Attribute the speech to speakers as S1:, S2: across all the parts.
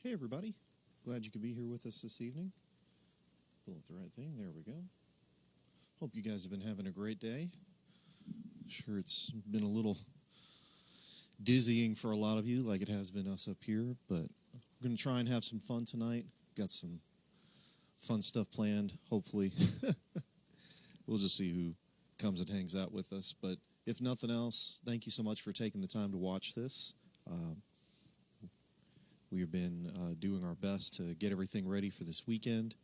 S1: Hey everybody, glad you could be here with us this evening. Pull up the right thing, there we go. Hope you guys have been having a great day. Sure it's been a little dizzying for a lot of you like it has been us up here, but we're going to try and have some fun tonight. Got some fun stuff planned, hopefully. We'll just see who comes and hangs out with us, but if nothing else, thank you so much for taking the time to watch this. We have been doing our best to get everything ready for this weekend.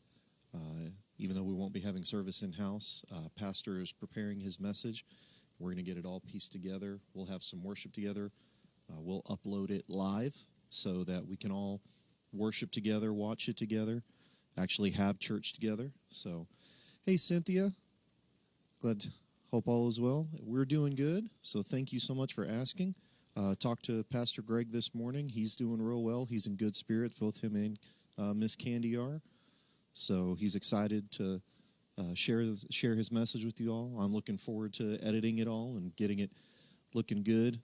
S1: Even though we won't be having service in-house, Pastor is preparing his message. We're going to get it all pieced together. We'll have some worship together. We'll upload it live so that we can all worship together, watch it together, actually have church together. So, hey, Cynthia. Hope all is well. We're doing good, so thank you so much for asking. Talked to Pastor Greg this morning. He's doing real well. He's in good spirits. Both him and Miss Candy are. So he's excited to share his message with you all. I'm looking forward to editing it all and getting it looking good.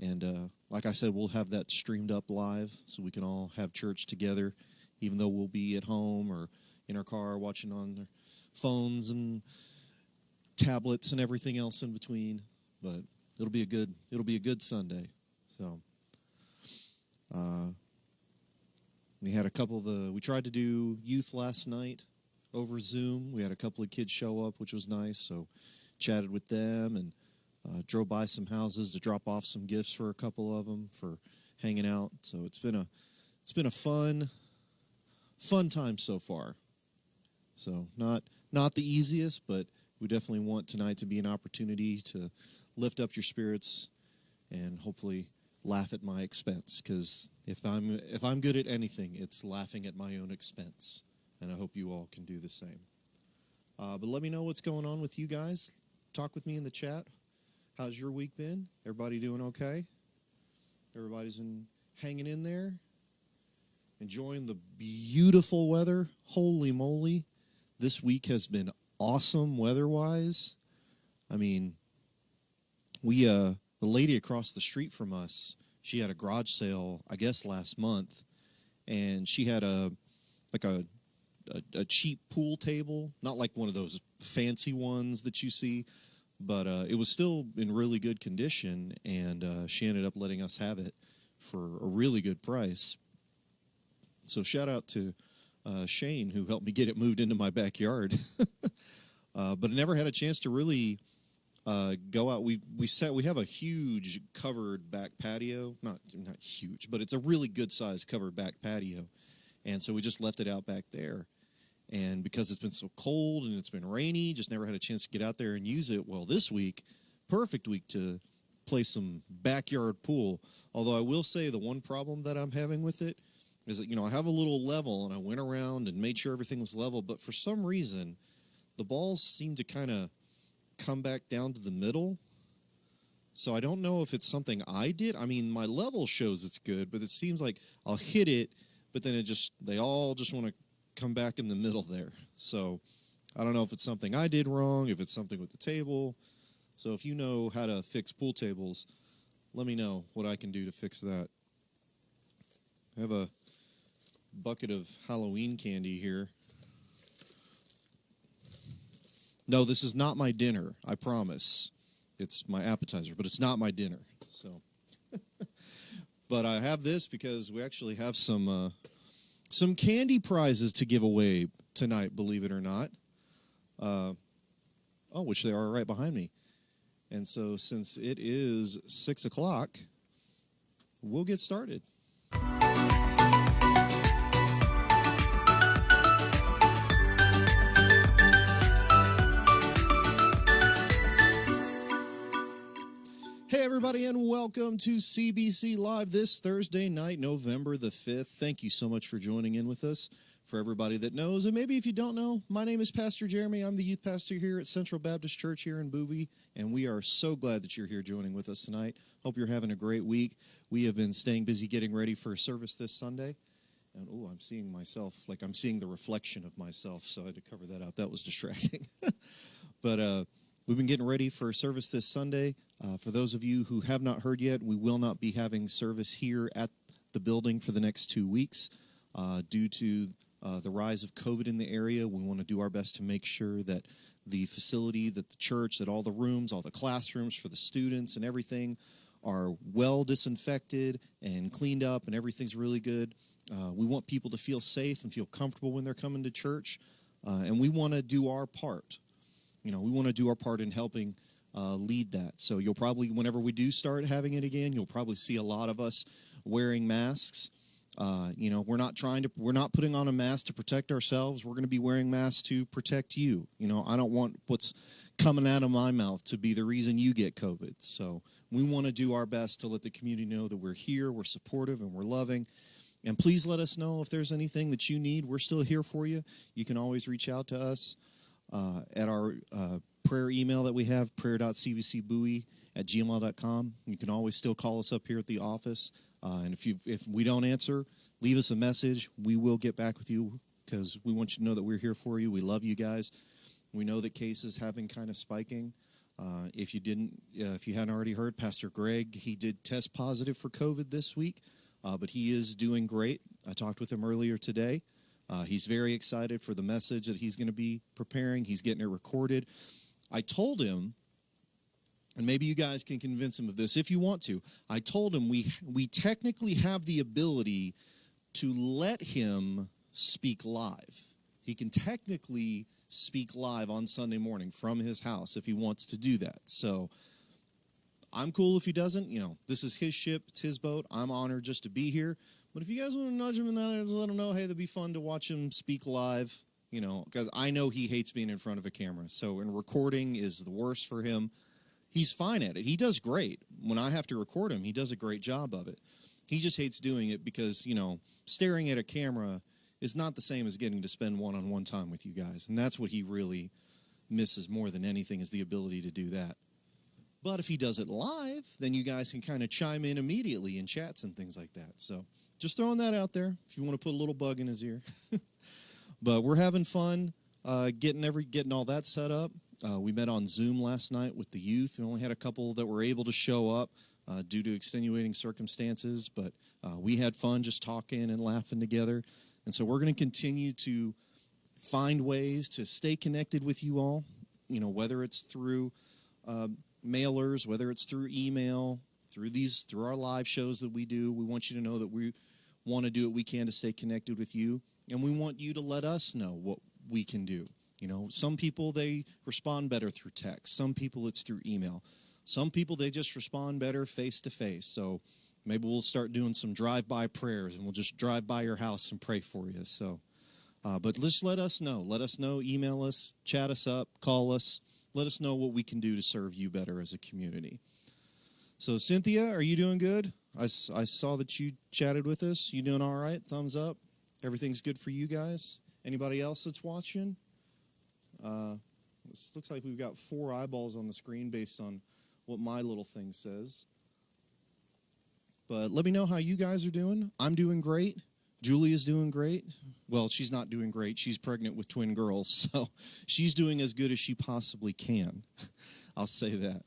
S1: And like I said, we'll have that streamed up live so we can all have church together, even though we'll be at home or in our car watching on their phones and tablets and everything else in between. But it'll be a good Sunday. So we had we tried to do youth last night over Zoom. We had a couple of kids show up, which was nice. So chatted with them and drove by some houses to drop off some gifts for a couple of them for hanging out. So it's been a fun time so far. So not the easiest, but we definitely want tonight to be an opportunity to lift up your spirits and hopefully laugh at my expense, because if I'm good at anything, it's laughing at my own expense, and I hope you all can do the same. But let me know what's going on with you guys. Talk with me in the chat. How's your week been? Everybody doing okay? Everybody's been hanging in there, enjoying the beautiful weather. Holy moly, this week has been awesome weather-wise. I mean, the lady across the street from us, she had a garage sale, I guess, last month, and she had a cheap pool table, not like one of those fancy ones that you see, but it was still in really good condition, and she ended up letting us have it for a really good price. So shout out to Shane, who helped me get it moved into my backyard. But I never had a chance to really go out. We have a huge covered back patio, not huge, but it's a really good sized covered back patio, and so we just left it out back there. And because it's been so cold and it's been rainy, just never had a chance to get out there and use it. Well, this week, perfect week to play some backyard pool. Although I will say the one problem that I'm having with it is that, I have a little level, and I went around and made sure everything was level, but for some reason, the balls seem to kind of come back down to the middle. So I don't know if it's something I did. I mean, my level shows it's good, but it seems like I'll hit it, but then they all just want to come back in the middle there. So I don't know if it's something I did wrong, if it's something with the table. So if you know how to fix pool tables, let me know what I can do to fix that. I have a bucket of Halloween candy here. No, this is not my dinner, I promise. It's my appetizer, but it's not my dinner. So, but I have this because we actually have some candy prizes to give away tonight, believe it or not. Which they are right behind me. And so since it is 6 o'clock, we'll get started. Hey, everybody, and welcome to CBC Live this Thursday night, November the 5th. Thank you so much for joining in with us. For everybody that knows, and maybe if you don't know, my name is Pastor Jeremy. I'm the youth pastor here at Central Baptist Church here in Bowie, and we are so glad that you're here joining with us tonight. Hope you're having a great week. We have been staying busy getting ready for a service this Sunday. And, I'm seeing myself, like I'm seeing the reflection of myself, so I had to cover that out. That was distracting. But we've been getting ready for service this Sunday. For those of you who have not heard yet, we will not be having service here at the building for the next 2 weeks. due to the rise of COVID in the area. We want to do our best to make sure that the facility, that the church, that all the rooms, all the classrooms for the students and everything are well disinfected and cleaned up and everything's really good. We want people to feel safe and feel comfortable when they're coming to church. And we want to do our part. We want to do our part in helping lead that. So you'll probably, whenever we do start having it again, you'll probably see a lot of us wearing masks. We're not putting on a mask to protect ourselves. We're going to be wearing masks to protect you. I don't want what's coming out of my mouth to be the reason you get COVID. So we want to do our best to let the community know that we're here, we're supportive, and we're loving. And please let us know if there's anything that you need. We're still here for you. You can always reach out to us at our prayer email that we have, prayer.cvcbowie@gmail.com. You can always still call us up here at the office. And if we don't answer, leave us a message. We will get back with you because we want you to know that we're here for you. We love you guys. We know that cases have been kind of spiking. If you hadn't already heard, Pastor Greg, he did test positive for COVID this week, but he is doing great. I talked with him earlier today. He's very excited for the message that he's going to be preparing. He's getting it recorded. I told him, and maybe you guys can convince him of this if you want to. I told him we technically have the ability to let him speak live. He can technically speak live on Sunday morning from his house if he wants to do that. So I'm cool if he doesn't. This is his ship. It's his boat. I'm honored just to be here. But if you guys want to nudge him in that, just let him know, hey, that'd be fun to watch him speak live, because I know he hates being in front of a camera. So recording is the worst for him. He's fine at it. He does great. When I have to record him, he does a great job of it. He just hates doing it because, staring at a camera is not the same as getting to spend one-on-one time with you guys. And that's what he really misses more than anything, is the ability to do that. But if he does it live, then you guys can kind of chime in immediately in chats and things like that. So just throwing that out there if you want to put a little bug in his ear. But we're having fun getting all that set up. We met on Zoom last night with the youth. We only had a couple that were able to show up due to extenuating circumstances, but we had fun just talking and laughing together. And so we're going to continue to find ways to stay connected with you all, whether it's through mailers, whether it's through email, through our live shows that we do. We want you to know that we want to do what we can to stay connected with you, and we want you to let us know what we can do. Some people, they respond better through text. Some people, it's through email. Some people, they just respond better face-to-face. So maybe we'll start doing some drive-by prayers, and we'll just drive by your house and pray for you. So, but just let us know. Let us know. Email us, chat us up, call us. Let us know what we can do to serve you better as a community. So, Cynthia, are you doing good? I saw that you chatted with us. You doing all right? Thumbs up. Everything's good for you guys? Anybody else that's watching? This looks like we've got 4 eyeballs on the screen based on what my little thing says. But let me know how you guys are doing. I'm doing great. Julia's doing great. Well, she's not doing great. She's pregnant with twin girls, so she's doing as good as she possibly can. I'll say that.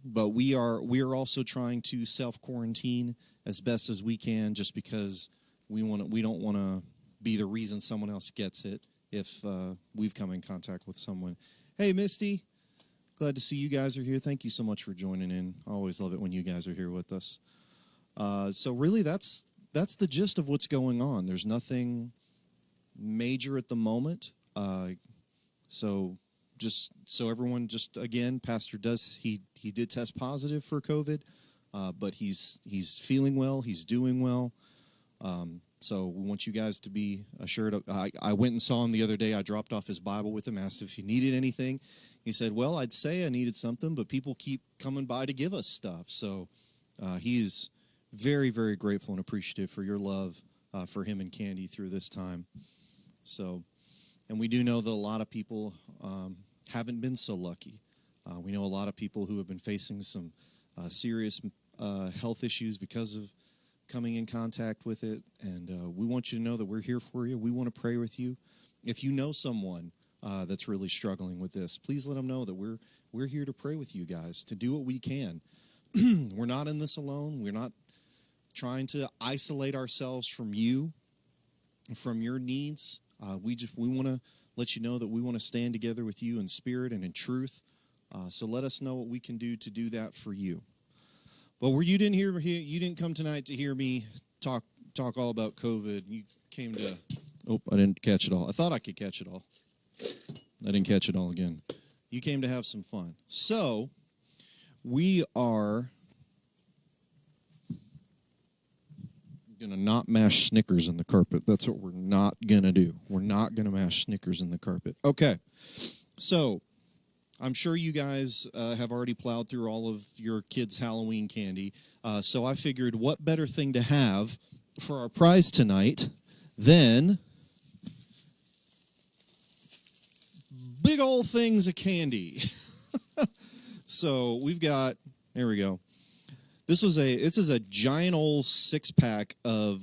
S1: But we are also trying to self-quarantine as best as we can, just because we don't want to be the reason someone else gets it if we've come in contact with someone. Hey, Misty. Glad to see you guys are here. Thank you so much for joining in. I always love it when you guys are here with us. So really, that's the gist of what's going on. There's nothing major at the moment. So everyone, just again, Pastor he did test positive for COVID, but he's feeling well. He's doing well. So we want you guys to be assured. I went and saw him the other day. I dropped off his Bible with him, asked if he needed anything. He said, well, I'd say I needed something, but people keep coming by to give us stuff. So he is very, very grateful and appreciative for your love for him and Candy through this time. So, and we do know that a lot of people haven't been so lucky. We know a lot of people who have been facing some serious health issues because of coming in contact with it, and we want you to know that we're here for you. We want to pray with you. If you know someone that's really struggling with this, please let them know that we're here to pray with you guys, to do what we can. We're not in this alone. We're not trying to isolate ourselves from you. from your needs. We want to let you know that we want to stand together with you in spirit and in truth. So let us know what we can do to do that for you. But you didn't come tonight to hear me talk all about COVID. You came to. Oh, I didn't catch it all. I thought I could catch it all. I didn't catch it all again. You came to have some fun. So we are going to not mash Snickers in the carpet. That's what we're not going to do. We're not going to mash Snickers in the carpet. Okay. So I'm sure you guys have already plowed through all of your kids' Halloween candy. So I figured what better thing to have for our prize tonight than big old things of candy. So we've got, there we go. This is a giant old 6-pack of,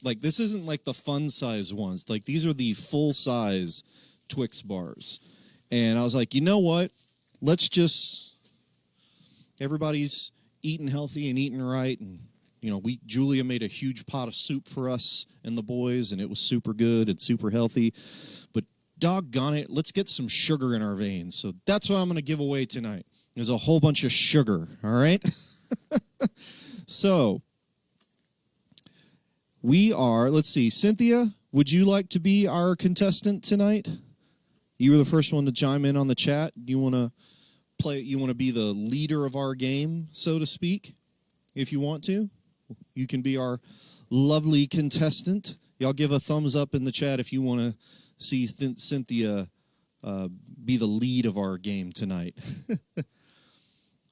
S1: like, this isn't like the fun size ones. Like, these are the full size Twix bars. And I was like, you know what? Everybody's eating healthy and eating right. And, Julia made a huge pot of soup for us and the boys, and it was super good and super healthy. But doggone it, let's get some sugar in our veins. So that's what I'm going to give away tonight. There's a whole bunch of sugar, all right? So, let's see, Cynthia, would you like to be our contestant tonight? You were the first one to chime in on the chat. You want to be the leader of our game, so to speak, if you want to? You can be our lovely contestant. Y'all give a thumbs up in the chat if you want to see Cynthia be the lead of our game tonight.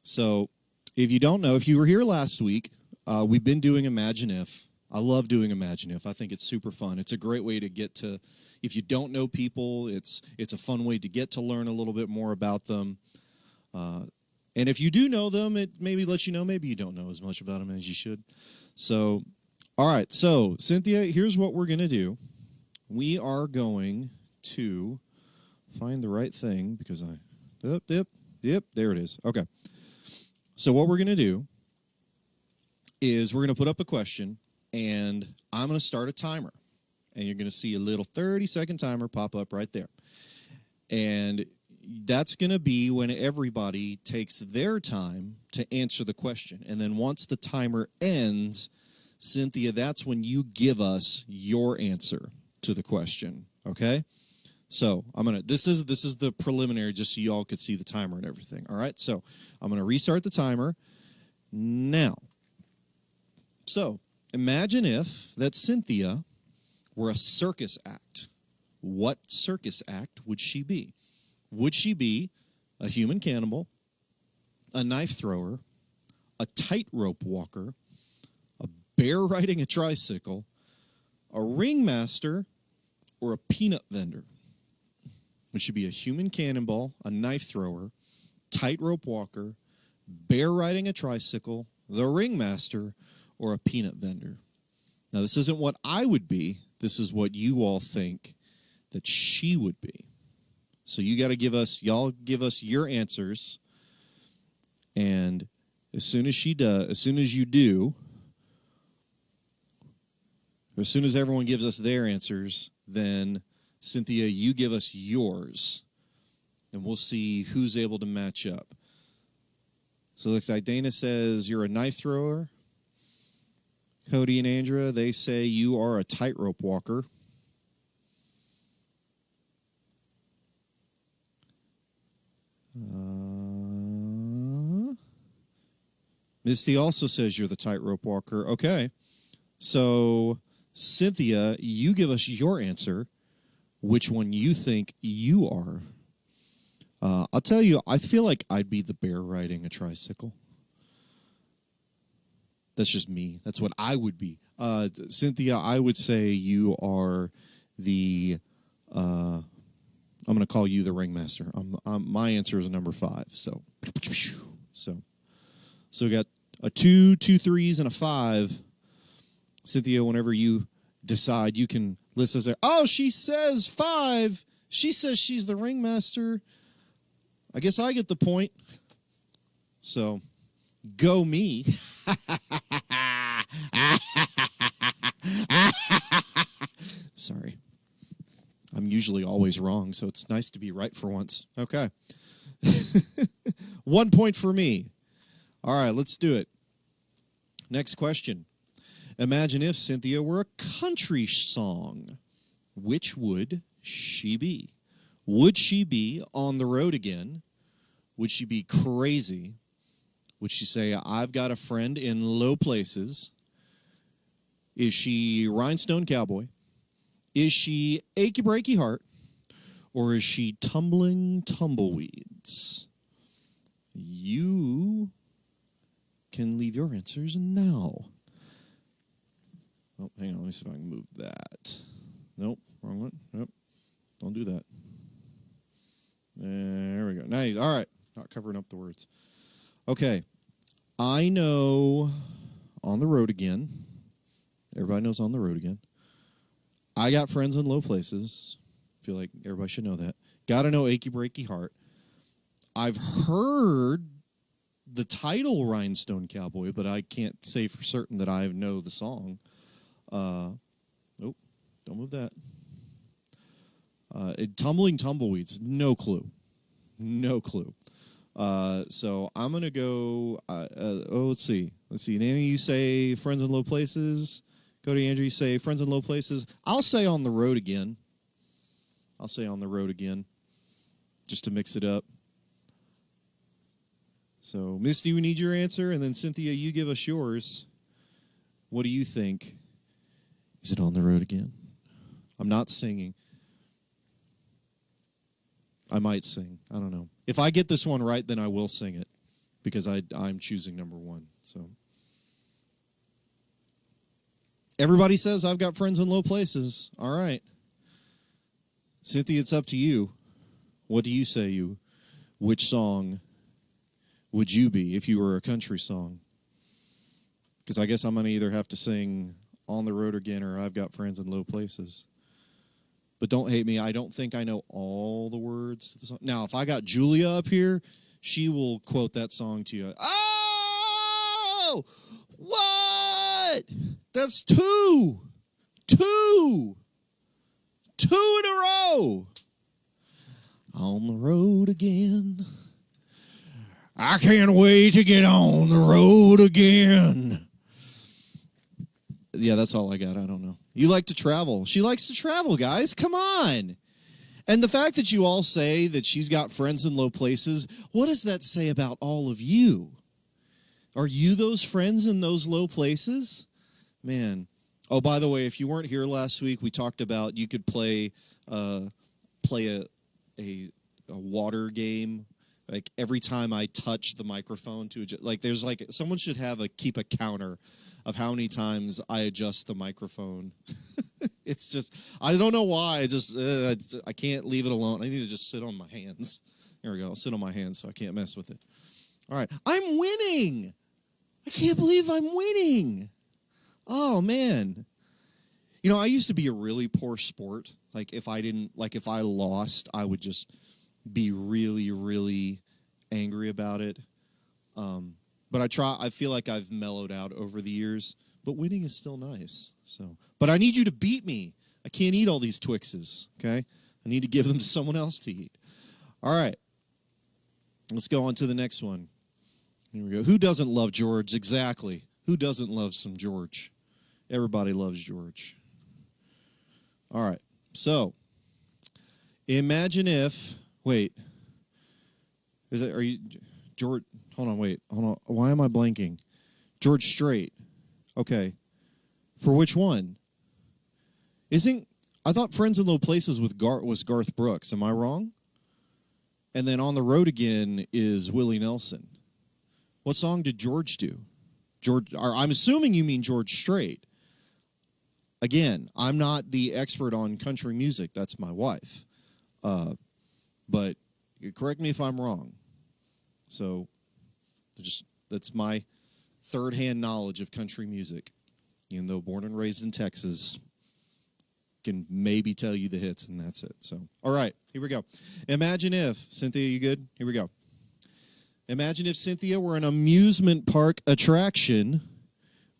S1: So, if you don't know, if you were here last week, we've been doing Imagine If. I love doing Imagine If. I think it's super fun. It's a great way to get to, if you don't know people, it's a fun way to get to learn a little bit more about them. And if you do know them, it maybe lets you know maybe you don't know as much about them as you should. So, all right. So, Cynthia, here's what we're going to do. We are going to find the right thing because yep, there it is. Okay. So what we're going to do is we're going to put up a question, and I'm going to start a timer. And you're going to see a little 30-second timer pop up right there. And that's going to be when everybody takes their time to answer the question. And then once the timer ends, Cynthia, that's when you give us your answer to the question. Okay? So this is the preliminary just so you all could see the timer and everything. All right, so I'm going to restart the timer now. So imagine if that Cynthia were a circus act. What circus act would she be? Would she be a human cannibal, a knife thrower, a tightrope walker, a bear riding a tricycle, a ringmaster, or a peanut vendor? It should be a human cannonball, a knife thrower, tightrope walker, bear riding a tricycle, the ringmaster, or a peanut vendor. Now, this isn't what I would be. This is what you all think that she would be. So you got to give us your answers. And as soon as you do, as soon as everyone gives us their answers, then Cynthia, you give us yours, and we'll see who's able to match up. So it looks like Dana says you're a knife thrower. Cody and Andrea, they say you are a tightrope walker. Misty also says you're the tightrope walker. Okay. So, Cynthia, you give us your answer. Which one you think you are. I'll tell you, I feel like I'd be the bear riding a tricycle. That's just me. That's what I would be. Cynthia, I would say you are the, I'm going to call you the ringmaster. My answer is number 5. So we got a 2, 2 3s, and a 5. Cynthia, whenever you decide, you can list as oh, she says 5. She says she's the ringmaster. I guess I get the point. So, go me. Sorry. I'm usually always wrong, so it's nice to be right for once. Okay. 1 point for me. All right, let's do it. Next question. Imagine if Cynthia were a country song. Which would she be? Would she be On the Road Again? Would she be Crazy? Would she say, I've Got a Friend in Low Places? Is she Rhinestone Cowboy? Is she Achy Breaky Heart? Or is she Tumbling Tumbleweeds? You can leave your answers now. Oh, hang on. Let me see if I can move that. Nope. Wrong one. Nope. Don't do that. There we go. Nice. All right. Not covering up the words. Okay. I know On the Road Again. Everybody knows On the Road Again. I Got Friends in Low Places. Feel like everybody should know that. Gotta know Achy Breaky Heart. I've heard the title Rhinestone Cowboy, but I can't say for certain that I know the song. Nope. Don't move that. Tumbling Tumbleweeds. No clue. No clue. So I'm going to go, let's see. Nanny, you say Friends in Low Places. Go to Andrew, you say Friends in Low Places. I'll say On the Road Again. Just to mix it up. So, Misty, we need your answer, and then Cynthia, you give us yours. What do you think? Is it On the Road Again? I'm not singing. I might sing. I don't know. If I get this one right, then I will sing it because I'm choosing number one. So everybody says I've got friends in low places. All right. Cynthia, it's up to you. What do you say? Which song would you be if you were a country song? Because I guess I'm going to either have to sing On the Road Again or I've Got Friends in Low Places. But don't hate me. I don't think I know all the words to the song. Now, if I got Julia up here, she will quote that song to you. Oh! What? That's two. Two in a row. On the road again. I can't wait to get on the road again. Yeah, that's all I got. I don't know. You like to travel. She likes to travel, guys. Come on. And the fact that you all say that she's got friends in low places, what does that say about all of you? Are you those friends in those low places? Man. Oh, by the way, if you weren't here last week, we talked about you could play a water game. Like every time I touch the microphone to adjust, like there's like someone should keep a counter of how many times I adjust the microphone. It's just I don't know why. I can't leave it alone. I need to just sit on my hands. There we go. I'll sit on my hands so I can't mess with it. All right, I'm winning. I can't believe I'm winning. Oh man. You know, I used to be a really poor sport. Like if I lost, I would just be really, really angry about it. But I feel like I've mellowed out over the years. But winning is still nice. But I need you to beat me. I can't eat all these Twixes, okay? I need to give them to someone else to eat. All right. Let's go on to the next one. Here we go. Who doesn't love George? Exactly. Who doesn't love some George? Everybody loves George. All right. So, imagine if... Wait. Are you... George... Hold on. Why am I blanking? George Strait. Okay. For which one? I thought Friends in Low Places was Garth Brooks. Am I wrong? And then On the Road Again is Willie Nelson. What song did George do? I'm assuming you mean George Strait. Again, I'm not the expert on country music. That's my wife. But correct me if I'm wrong. So that's my third-hand knowledge of country music. Even though born and raised in Texas, can maybe tell you the hits, and that's it. So, all right, here we go. Imagine if, Cynthia, you good? Here we go. Imagine if Cynthia were an amusement park attraction.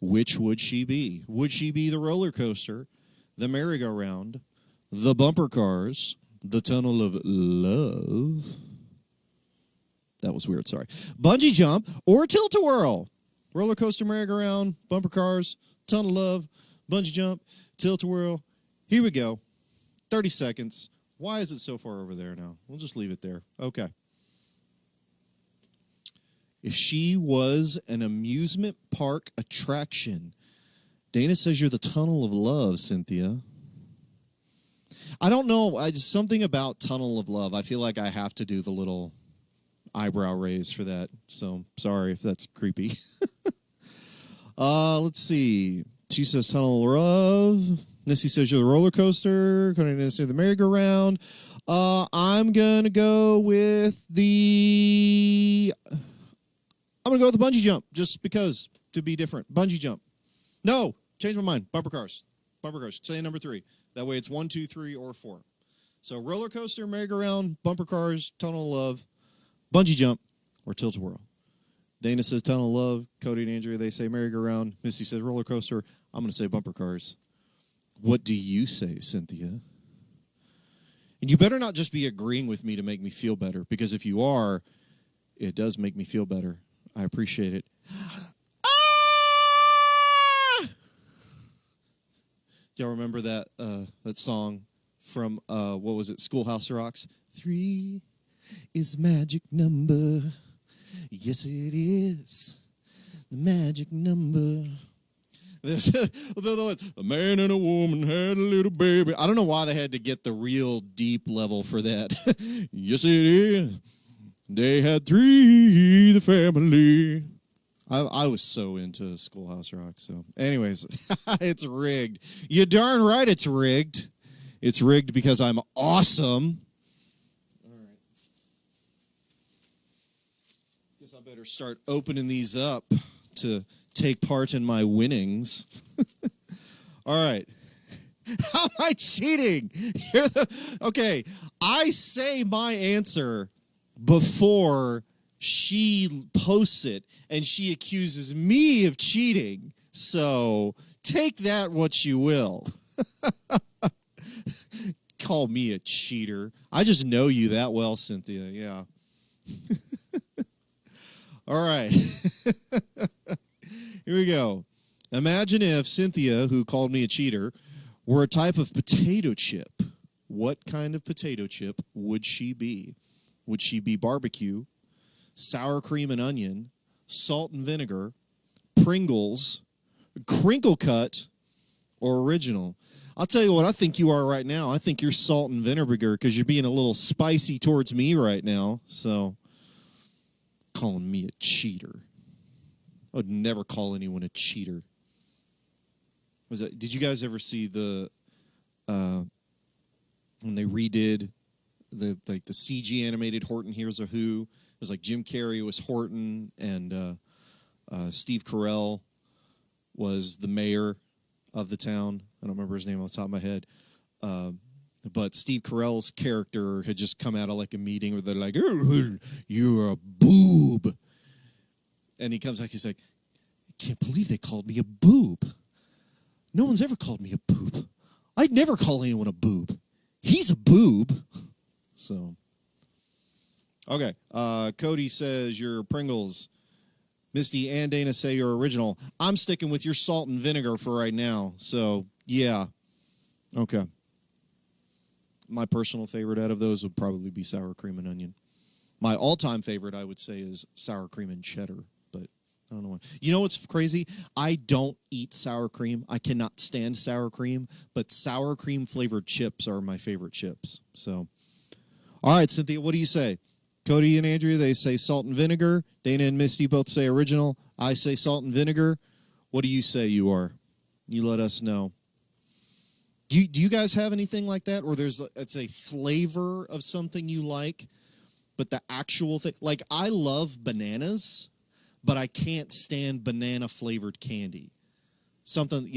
S1: Which would she be? Would she be the roller coaster, the merry-go-round, the bumper cars, the tunnel of love. That was weird, sorry. Bungee jump or tilt-a-whirl. Roller coaster, merry-go-round, bumper cars, tunnel of love, bungee jump, tilt-a-whirl. Here we go. 30 seconds. Why is it so far over there now? We'll just leave it there. Okay. If she was an amusement park attraction, Dana says you're the tunnel of love, Cynthia. I don't know. Something about tunnel of love. I feel like I have to do the little eyebrow raise for that. So sorry if that's creepy. Let's see. She says tunnel of love. Missy says you're the roller coaster. Cody says the merry-go-round. I'm gonna go with the bungee jump just because to be different. Bungee jump. No, change my mind. Bumper cars. Bumper cars. Say number 3. That way it's 1, 2, 3, or 4. So roller coaster, merry-go-round, bumper cars, tunnel of love, bungee jump, or tilt-a-whirl. Dana says tunnel of love. Cody and Andrea, they say merry-go-round. Missy says roller coaster. I'm going to say bumper cars. What do you say, Cynthia? And you better not just be agreeing with me to make me feel better, because if you are, it does make me feel better. I appreciate it. Do y'all remember that song from, what was it, Schoolhouse Rocks? 3 is magic number. Yes, it is the magic number. A man and a woman had a little baby. I don't know why they had to get the real deep level for that. Yes, it is. They had 3, the family. I was so into Schoolhouse Rock. So, anyways, it's rigged. You're darn right it's rigged. It's rigged because I'm awesome. All right. Guess I better start opening these up to take part in my winnings. All right. How am I cheating? Okay, I say my answer before she posts it, and she accuses me of cheating. So take that what you will. Call me a cheater. I just know you that well, Cynthia. Yeah. All right. Here we go. Imagine if Cynthia, who called me a cheater, were a type of potato chip. What kind of potato chip would she be? Would she be barbecue, sour cream and onion, salt and vinegar, Pringles, crinkle cut, or original? I'll tell you what I think you are right now. I think you're salt and vinegar because you're being a little spicy towards me right now. So, calling me a cheater. I would never call anyone a cheater. Did you guys ever see the when they redid the CG animated Horton Hears a Who? It was like Jim Carrey was Horton and Steve Carell was the mayor of the town. I don't remember his name off the top of my head. But Steve Carell's character had just come out of like a meeting where they're like, "You're a boob." And he comes back, he's like, "I can't believe they called me a boob. No one's ever called me a boob. I'd never call anyone a boob. He's a boob." So, okay. Cody says you're Pringles. Misty and Dana say you're original. I'm sticking with your salt and vinegar for right now. So, yeah. Okay. My personal favorite out of those would probably be sour cream and onion. My all-time favorite, I would say, is sour cream and cheddar. But I don't know why. You know what's crazy? I don't eat sour cream. I cannot stand sour cream. But sour cream flavored chips are my favorite chips. So, all right, Cynthia, what do you say? Cody and Andrea, they say salt and vinegar. Dana and Misty both say original. I say salt and vinegar. What do you say you are? You let us know. Do you guys have anything like that? Or it's a flavor of something you like, but the actual thing, like I love bananas, but I can't stand banana-flavored candy. Something,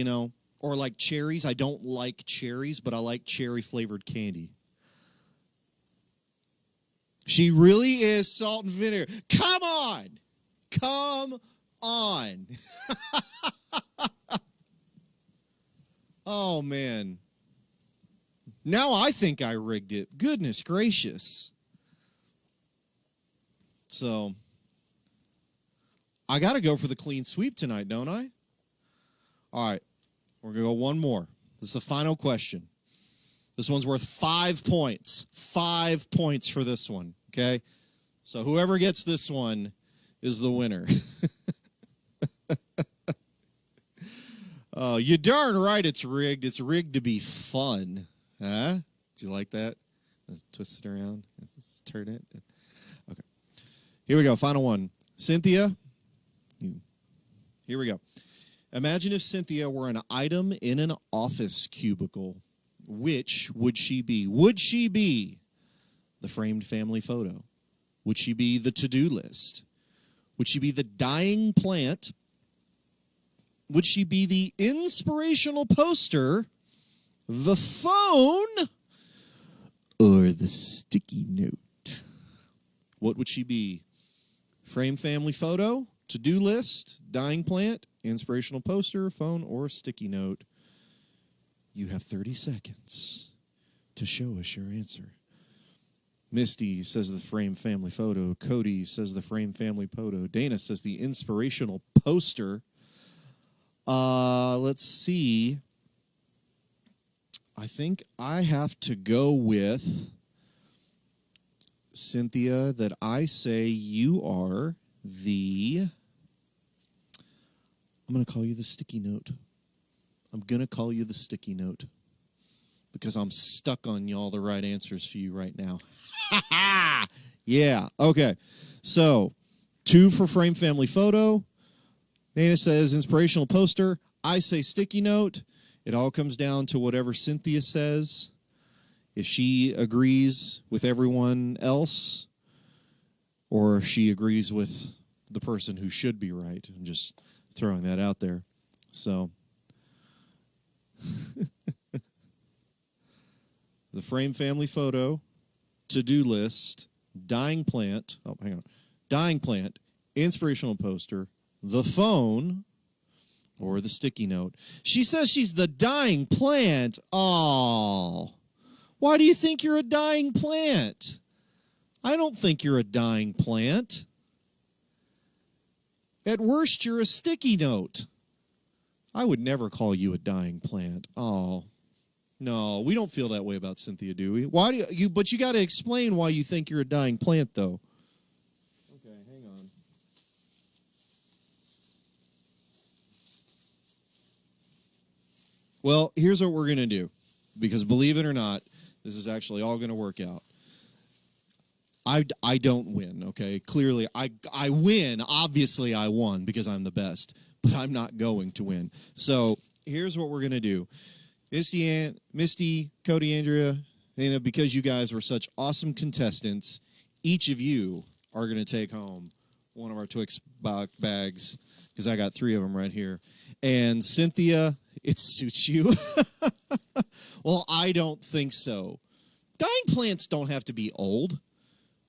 S1: or like cherries. I don't like cherries, but I like cherry-flavored candy. She really is salt and vinegar. Come on. Come on. Oh, man. Now I think I rigged it. Goodness gracious. So, I got to go for the clean sweep tonight, don't I? All right. We're going to go one more. This is the final question. This one's worth 5 points. 5 points for this one, okay? So whoever gets this one is the winner. Oh, you darn right it's rigged. It's rigged to be fun. Huh? Do you like that? Let's twist it around. Let's turn it. Okay. Here we go. Final one. Cynthia, here we go. Imagine if Cynthia were an item in an office cubicle. Which would she be? Would she be the framed family photo? Would she be the to-do list? Would she be the dying plant? Would she be the inspirational poster, the phone, or the sticky note? What would she be? Framed family photo, to-do list, dying plant, inspirational poster, phone, or sticky note? You have 30 seconds to show us your answer. Misty says the frame family photo. Cody says the frame family photo. Dana says the inspirational poster. Let's see. I think I have to go with Cynthia, that I say you are the... I'm going to call you the sticky note. I'm going to call you the sticky note because I'm stuck on y'all the right answers for you right now. Yeah, okay. So, 2 for frame family photo. Dana says inspirational poster. I say sticky note. It all comes down to whatever Cynthia says. If she agrees with everyone else or if she agrees with the person who should be right. I'm just throwing that out there. So... the frame family photo, to-do list, dying plant, dying plant, inspirational poster, the phone, or the sticky note. She says she's the dying plant. Oh, why do you think you're a dying plant? I don't think you're a dying plant. At worst, you're a sticky note. I would never call you a dying plant. Oh, no, we don't feel that way about Cynthia, do we? Why do you? But you got to explain why you think you're a dying plant, though. Okay, hang on. Well, here's what we're going to do, because believe it or not, this is actually all going to work out. I don't win, okay? Clearly, I win. Obviously, I won because I'm the best, but I'm not going to win. So here's what we're going to do. Misty, Cody, Andrea, because you guys were such awesome contestants, each of you are going to take home one of our Twix bags, because I got 3 of them right here. And Cynthia, it suits you. Well, I don't think so. Dying plants don't have to be old.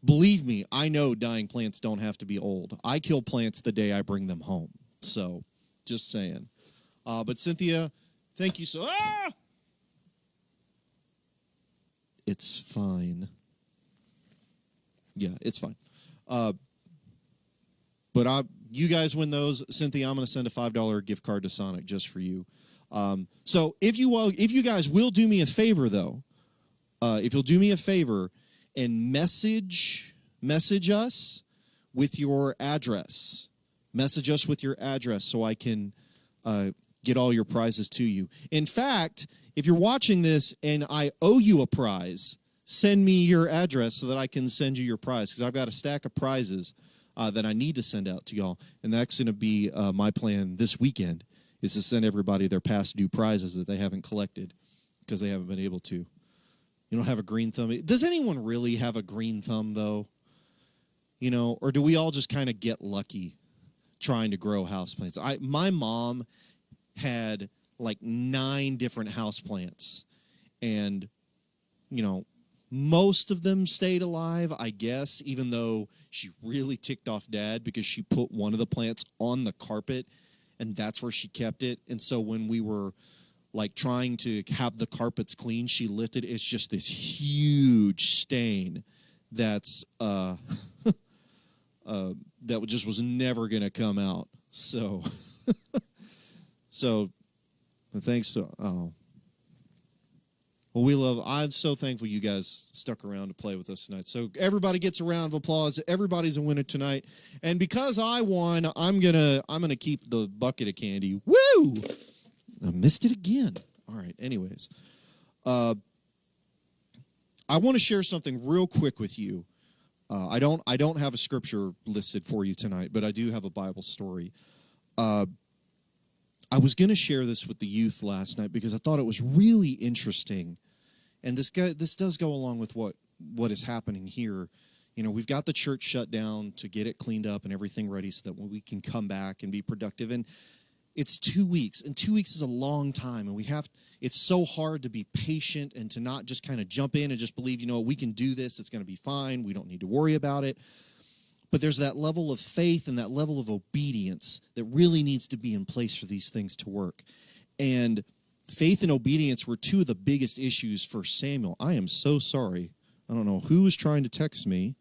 S1: Believe me, I know dying plants don't have to be old. I kill plants the day I bring them home. So, just saying. But Cynthia, thank you so... Ah! It's fine. Yeah, it's fine. But you guys win those. Cynthia, I'm going to send a $5 gift card to Sonic just for you. So if you guys will do me a favor, though, if you'll do me a favor and message us with your address. Message us with your address so I can get all your prizes to you. In fact, if you're watching this and I owe you a prize, send me your address so that I can send you your prize, because I've got a stack of prizes that I need to send out to y'all. And that's going to be my plan this weekend, is to send everybody their past due prizes that they haven't collected because they haven't been able to. You don't have a green thumb. Does anyone really have a green thumb, though? You know, or do we all just kind of get lucky trying to grow houseplants? My mom had like 9 different houseplants, and, you know, most of them stayed alive, I guess, even though she really ticked off Dad because she put one of the plants on the carpet, and that's where she kept it. And so when we were like trying to have the carpets clean, she lifted. It's just this huge stain that's that just was never going to come out. So, so thanks to well, I'm so thankful you guys stuck around to play with us tonight. So everybody gets a round of applause. Everybody's a winner tonight, and because I won, I'm gonna keep the bucket of candy. Woo! I missed it again. All right. Anyways, I want to share something real quick with you. I don't have a scripture listed for you tonight, but I do have a Bible story. I was going to share this with the youth last night because I thought it was really interesting, and this does go along with what is happening here. You know, we've got the church shut down to get it cleaned up and everything ready so that we can come back and be productive. And it's 2 weeks, and 2 weeks is a long time, and it's so hard to be patient and to not just kind of jump in and just believe, we can do this, it's going to be fine, we don't need to worry about it. But there's that level of faith and that level of obedience that really needs to be in place for these things to work. And faith and obedience were two of the biggest issues for Samuel. I am so sorry. I don't know who was trying to text me,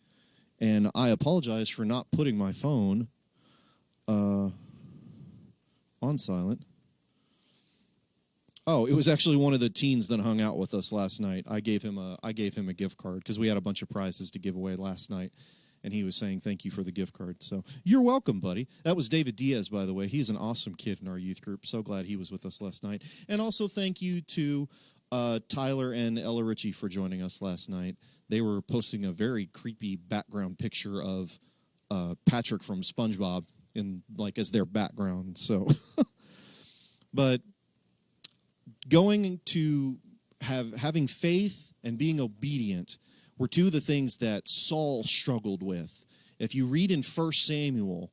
S1: and I apologize for not putting my phone on silent. Oh, it was actually one of the teens that hung out with us last night. I gave him a gift card because we had a bunch of prizes to give away last night, and he was saying thank you for the gift card. So you're welcome, buddy. That was David Diaz, by the way. He's an awesome kid in our youth group. So glad he was with us last night. And also thank you to Tyler and Ella Ritchie for joining us last night. They were posting a very creepy background picture of Patrick from SpongeBob as their background. So, but going to having faith and being obedient were two of the things that Saul struggled with. If you read in 1 Samuel,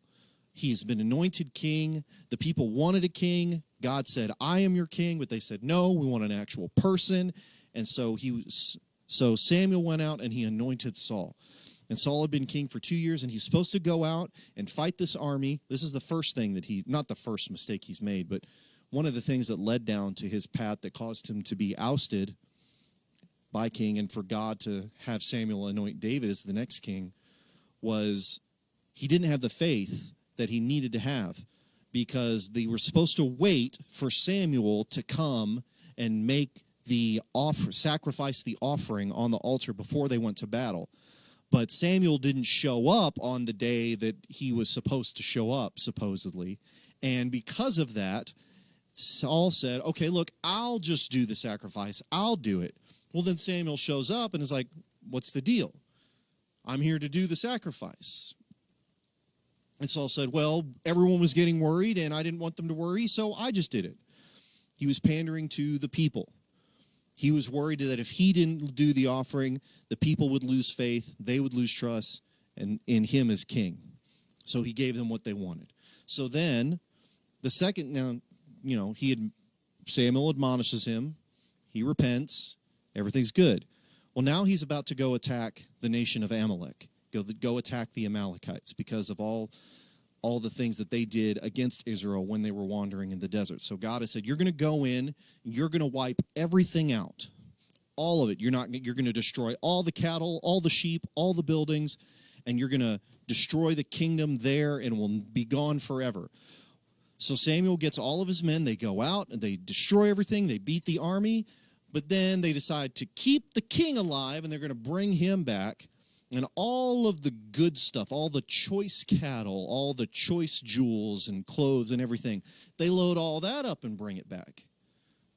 S1: he's been anointed king. The people wanted a king. God said, I am your king. But they said, no, we want an actual person. And so Samuel went out and he anointed Saul. And Saul had been king for 2 years, and he's supposed to go out and fight this army. This is the first thing not the first mistake he's made, but one of the things that led down to his path that caused him to be ousted by king and for God to have Samuel anoint David as the next king was he didn't have the faith that he needed to have, because they were supposed to wait for Samuel to come and sacrifice the offering on the altar before they went to battle. But Samuel didn't show up on the day that he was supposed to show up, supposedly. And because of that, Saul said, okay, look, I'll just do the sacrifice. I'll do it. Well, then Samuel shows up and is like, what's the deal? I'm here to do the sacrifice. And Saul said, well, everyone was getting worried, and I didn't want them to worry, so I just did it. He was pandering to the people. He was worried that if he didn't do the offering, the people would lose faith, they would lose trust in him as king. So he gave them what they wanted. So then, Samuel admonishes him. He repents. Everything's good. Well, now he's about to go attack the nation of Amalek. Go attack the Amalekites because of all the things that they did against Israel when they were wandering in the desert. So God has said, you're going to go in, you're going to wipe everything out. All of it. You're going to destroy all the cattle, all the sheep, all the buildings, and you're going to destroy the kingdom there and will be gone forever. So Samuel gets all of his men, they go out and they destroy everything, they beat the army, but then they decide to keep the king alive and they're going to bring him back. And all of the good stuff, all the choice cattle, all the choice jewels and clothes and everything, they load all that up and bring it back.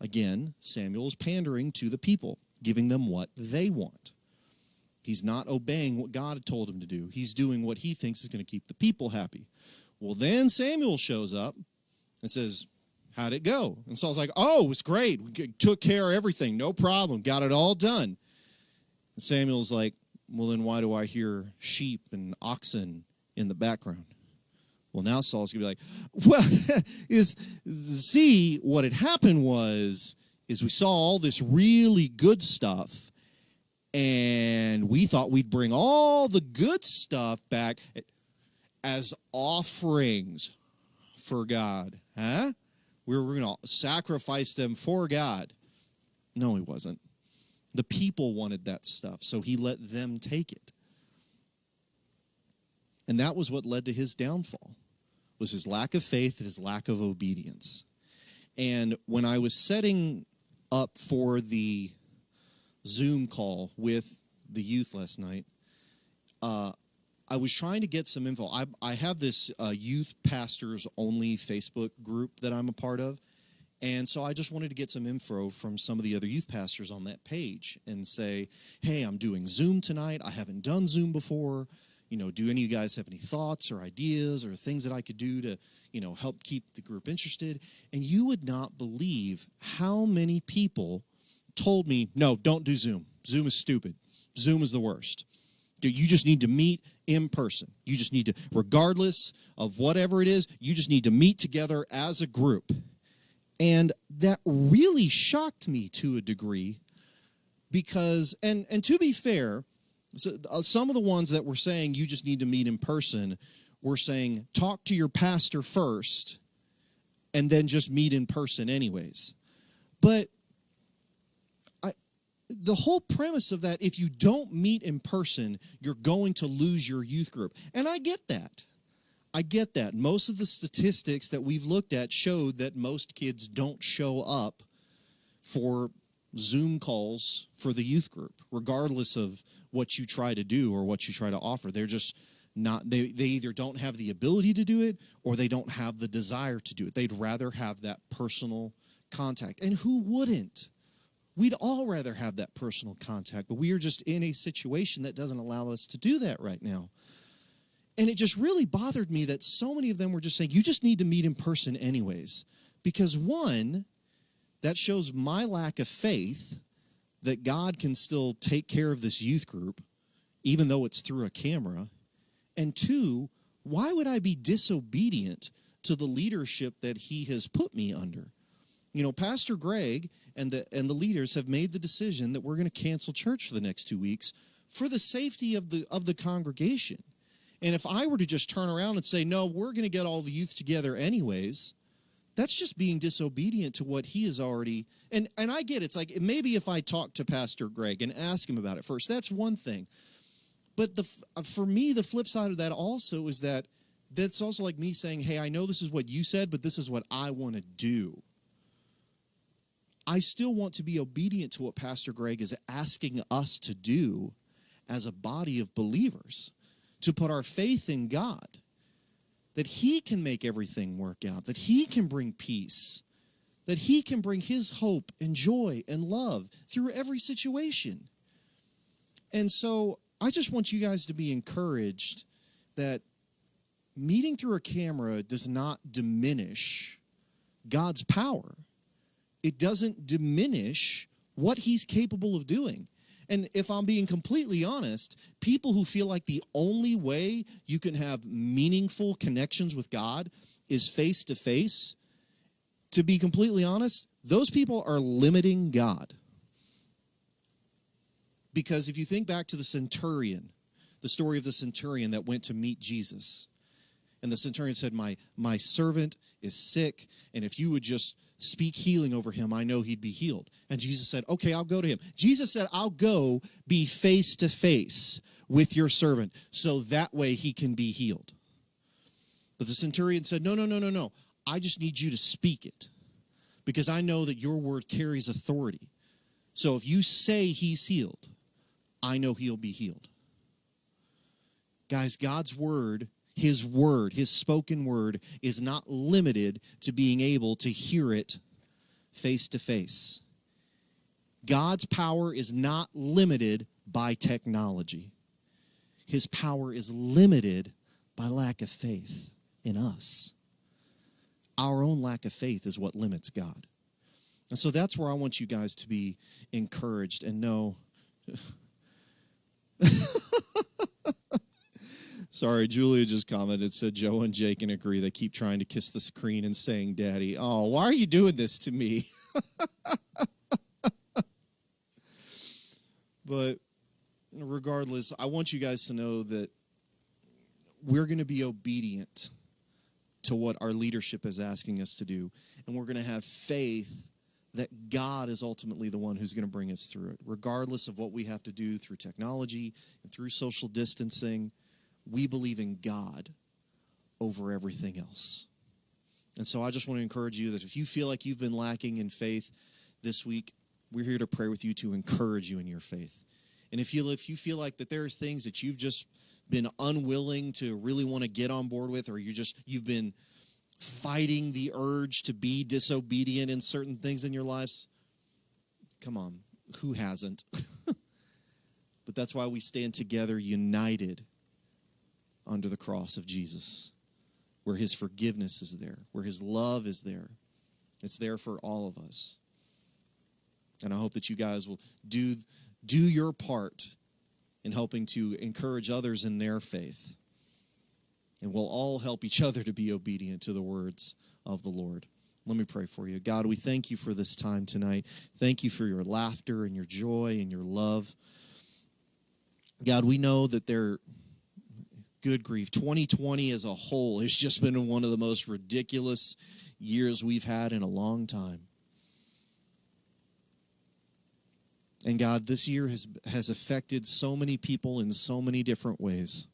S1: Again, Samuel is pandering to the people, giving them what they want. He's not obeying what God had told him to do. He's doing what he thinks is going to keep the people happy. Well, then Samuel shows up and says, how'd it go? And Saul's like, oh, it was great. We took care of everything. No problem. Got it all done. And Samuel's like, well, then why do I hear sheep and oxen in the background? Well, now Saul's going to be like, well, see, what had happened is we saw all this really good stuff, and we thought we'd bring all the good stuff back as offerings for God. Huh? we're going to sacrifice them for God. No, he wasn't. The people wanted that stuff, so he let them take it. And that was what led to his downfall, was his lack of faith and his lack of obedience. And when I was setting up for the Zoom call with the youth last night, I was trying to get some info. I have this youth pastors only Facebook group that I'm a part of. And so I just wanted to get some info from some of the other youth pastors on that page and say, hey, I'm doing Zoom tonight. I haven't done Zoom before. Do any of you guys have any thoughts or ideas or things that I could do to, help keep the group interested? And you would not believe how many people told me, no, don't do Zoom. Zoom is stupid. Zoom is the worst. You just need to meet in person. You just need to, regardless of whatever it is, you just need to meet together as a group. And that really shocked me to a degree because, and to be fair, some of the ones that were saying you just need to meet in person were saying talk to your pastor first and then just meet in person anyways. But the whole premise of that, if you don't meet in person, you're going to lose your youth group. And I get that. Most of the statistics that we've looked at showed that most kids don't show up for Zoom calls for the youth group, regardless of what you try to do or what you try to offer. They're just not, they either don't have the ability to do it or they don't have the desire to do it. They'd rather have that personal contact. And who wouldn't? We'd all rather have that personal contact, but we are just in a situation that doesn't allow us to do that right now. And it just really bothered me that so many of them were just saying, you just need to meet in person anyways. Because one, that shows my lack of faith that God can still take care of this youth group, even though it's through a camera. And two, why would I be disobedient to the leadership that he has put me under? Pastor Greg and the leaders have made the decision that we're going to cancel church for the next 2 weeks for the safety of the congregation. And if I were to just turn around and say, no, we're going to get all the youth together anyways, that's just being disobedient to what he has already. And I get it. It's like maybe if I talk to Pastor Greg and ask him about it first, that's one thing. But for me, the flip side of that also is that's also like me saying, hey, I know this is what you said, but this is what I want to do. I still want to be obedient to what Pastor Greg is asking us to do as a body of believers, to put our faith in God, that he can make everything work out, that he can bring peace, that he can bring his hope and joy and love through every situation. And so I just want you guys to be encouraged that meeting through a camera does not diminish God's power. It doesn't diminish what he's capable of doing. And if I'm being completely honest, people who feel like the only way you can have meaningful connections with God is face-to-face, to be completely honest, those people are limiting God. Because if you think back to the centurion, the story of the centurion that went to meet Jesus, and the centurion said, my servant is sick, and if you would just speak healing over him, I know he'd be healed. And Jesus said, okay, I'll go to him. Jesus said, I'll go be face-to-face with your servant, so that way he can be healed. But the centurion said, no. I just need you to speak it, because I know that your word carries authority. So if you say he's healed, I know he'll be healed. Guys, God's word, his spoken word, is not limited to being able to hear it face to face. God's power is not limited by technology. His power is limited by lack of faith in us. Our own lack of faith is what limits God. And so that's where I want you guys to be encouraged and know. Sorry, Julia just commented, said Joe and Jake can agree. They keep trying to kiss the screen and saying, Daddy. Oh, why are you doing this to me? But regardless, I want you guys to know that we're going to be obedient to what our leadership is asking us to do. And we're going to have faith that God is ultimately the one who's going to bring us through it. Regardless of what we have to do through technology and through social distancing, we believe in God over everything else. And so I just want to encourage you that if you feel like you've been lacking in faith this week, we're here to pray with you to encourage you in your faith. And if you feel like that there's things that you've just been unwilling to really want to get on board with, or you've been fighting the urge to be disobedient in certain things in your lives, come on, who hasn't? But that's why we stand together united under the cross of Jesus, where his forgiveness is there, where his love is there. It's there for all of us. And I hope that you guys will do your part in helping to encourage others in their faith. And we'll all help each other to be obedient to the words of the Lord. Let me pray for you. God, we thank you for this time tonight. Thank you for your laughter and your joy and your love. God, we know that good grief, 2020 as a whole has just been one of the most ridiculous years we've had in a long time. And God, this year has affected so many people in so many different ways.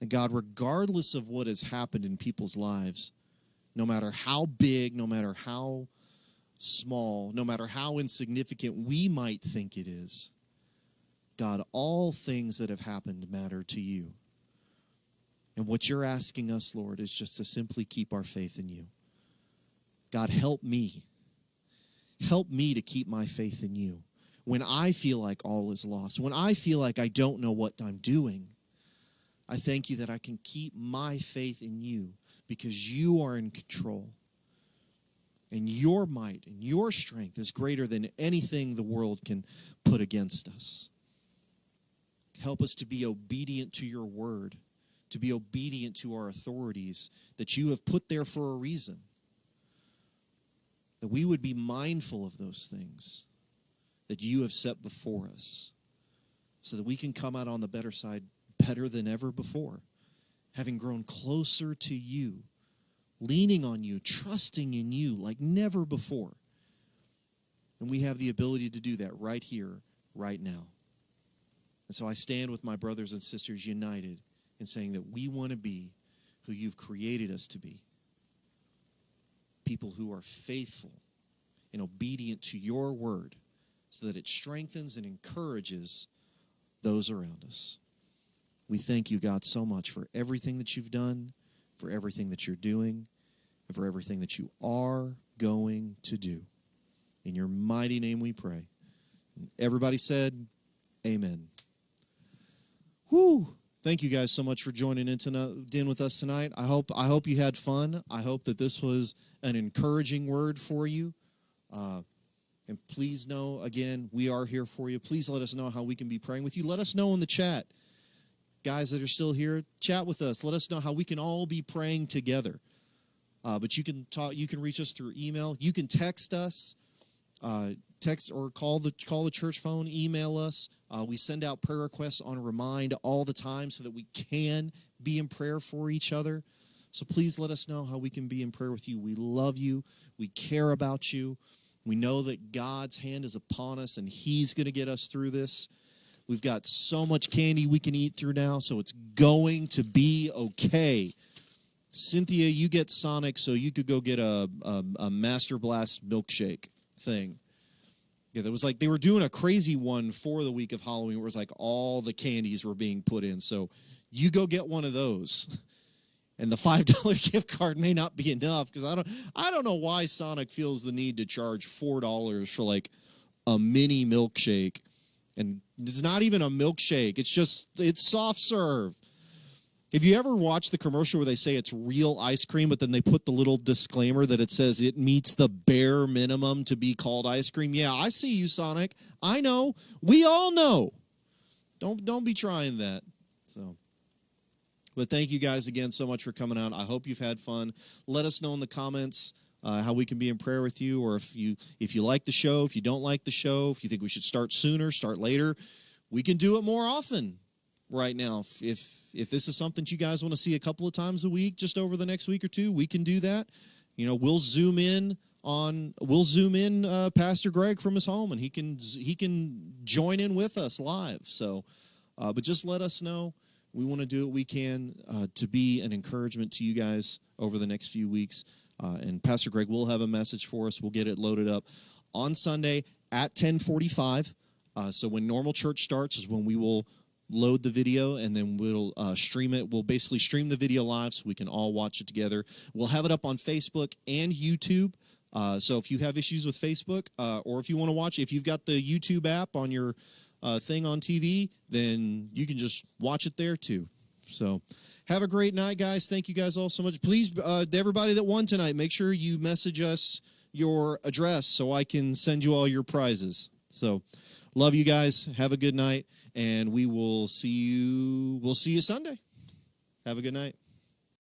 S1: And God, regardless of what has happened in people's lives, no matter how big, no matter how small, no matter how insignificant we might think it is, God, all things that have happened matter to you. And what you're asking us, Lord, is just to simply keep our faith in you. God, help me. Help me to keep my faith in you. When I feel like all is lost, when I feel like I don't know what I'm doing, I thank you that I can keep my faith in you because you are in control. And your might and your strength is greater than anything the world can put against us. Help us to be obedient to your word, to be obedient to our authorities that you have put there for a reason. That we would be mindful of those things that you have set before us so that we can come out on the better side better than ever before, having grown closer to you, leaning on you, trusting in you like never before. And we have the ability to do that right here, right now. And so I stand with my brothers and sisters united in saying that we want to be who you've created us to be. People who are faithful and obedient to your word so that it strengthens and encourages those around us. We thank you, God, so much for everything that you've done, for everything that you're doing, and for everything that you are going to do. In your mighty name we pray. And everybody said, amen. Whew. Thank you guys so much for joining in with us tonight. I hope you had fun. I hope that this was an encouraging word for you. And please know, again, we are here for you. Please let us know how we can be praying with you. Let us know in the chat. Guys that are still here, chat with us. Let us know how we can all be praying together. But you can reach us through email. You can text us. Text or call the church phone, email us. We send out prayer requests on Remind all the time so that we can be in prayer for each other. So please let us know how we can be in prayer with you. We love you. We care about you. We know that God's hand is upon us and he's going to get us through this. We've got so much candy we can eat through now, so it's going to be okay. Cynthia, you get Sonic so you could go get a Master Blast milkshake thing. Yeah, that was like they were doing a crazy one for the week of Halloween where it was like all the candies were being put in. So you go get one of those. And the $5 gift card may not be enough because I don't know why Sonic feels the need to charge $4 for like a mini milkshake. And it's not even a milkshake. It's soft serve. Have you ever watched the commercial where they say it's real ice cream, but then they put the little disclaimer that it says it meets the bare minimum to be called ice cream? Yeah, I see you, Sonic. I know. We all know. Don't be trying that. So, but thank you guys again so much for coming out. I hope you've had fun. Let us know in the comments how we can be in prayer with you, or if you like the show, if you don't like the show, if you think we should start sooner, start later. We can do it more often. right now. If this is something you guys want to see a couple of times a week, just over the next week or two, we can do that. We'll zoom in Pastor Greg from his home, and he can join in with us live. So, but just let us know. We want to do what we can to be an encouragement to you guys over the next few weeks. And Pastor Greg will have a message for us. We'll get it loaded up on Sunday at 10:45. So when normal church starts is when we will load the video, and then we'll stream it. We'll basically stream the video live so we can all watch it together. We'll have it up on Facebook and YouTube. So if you have issues with Facebook, or if you want to watch, if you've got the YouTube app on your thing on TV, then you can just watch it there too. So have a great night, guys. Thank you guys all so much. Please, everybody that won tonight, make sure you message us your address so I can send you all your prizes. So love you guys. Have a good night, and we'll see you Sunday. Have a good night.